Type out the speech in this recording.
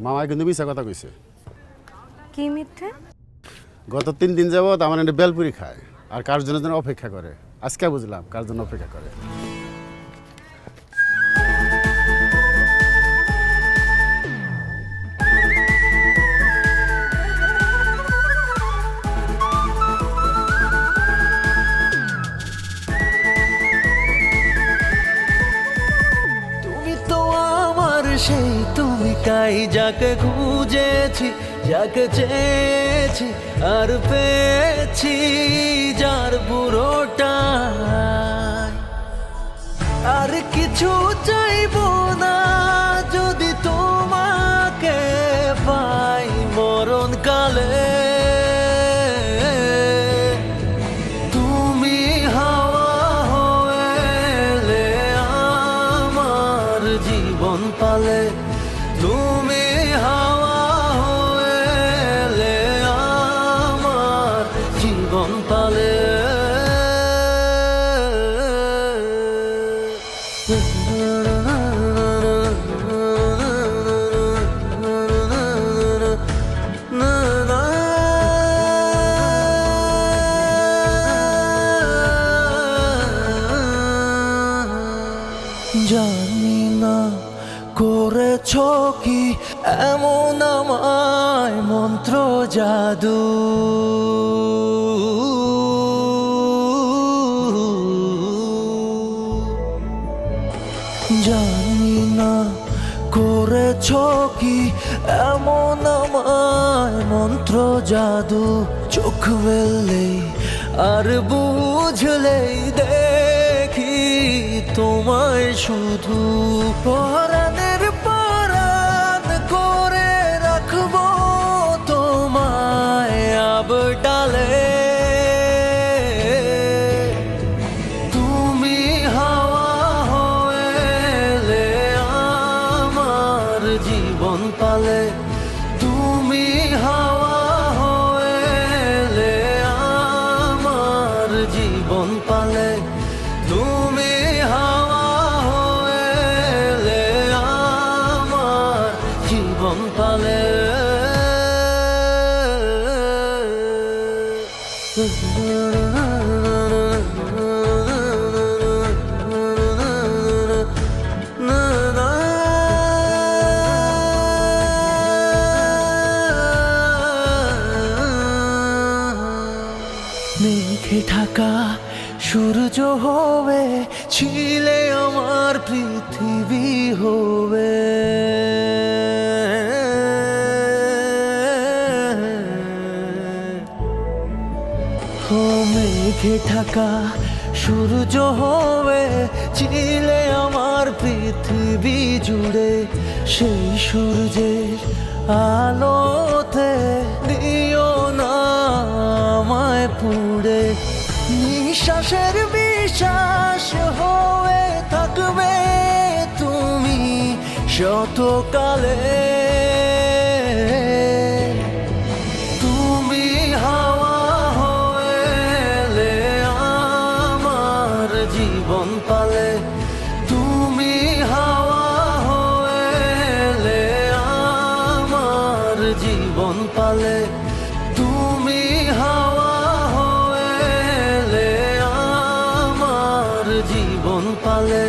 মামা কিন্তু মিছা কথা কইছে। কি মিথ্যে? গত 3 দিন যাবত আমার একটা বেলপুরি খায় আর কার জন্য যেন অপেক্ষা করে। আজকে বুঝলাম কার জন্য অপেক্ষা করে। তুমি তো আমার সেই তুমিটাই যাকে খুঁজেছি, যাকে চেয়েছি আর পেয়েছি, যার পুরোটাই। আর কিছু চাইবো না যদি তোমাকে পাই মরণকালে। তুমি হাওয়া হয়ে আমার জীবন পালে, তুমি হাওয়া হয়ে আমার জীবন পালে। জানি না করেছ কি এমন আমায় মন্ত্র জাদু, জানি না করেছ কি এমন আমায় মন্ত্র জাদু। চোখ মেললেই আর বুঝলেই দেখি তোমায় শুধু, পরাণের পরাণ করে রাখবো তোমায় আবডালে। তুমি হাওয়া হয়ে আমার জীবন পালে, তুমি হাওয়া হয়ে আমার জীবন পালে, তুমি হাওয়া হয়ে আমার জীবন পালে। মেঘে ঢাকা সূর্য হবে, ছিলে আমার পৃথিবী হবে। ও মেঘে ঢাকা সূর্য হবে, ছিলে আমার পৃথিবী জুড়ে। সেই সূর্যের আলোতে দিও না আমায় পুড়ে। নিঃশ্বাসের বিশ্বাস হয়ে থাকবে তুমি শতকালে। তুমি হাওয়া হয়ে আমার জীবন পালে, তুমি হাওয়া হয়ে আমার জীবন পালে, তুমি হাওয়া হয়ে আমার জীবন পালে।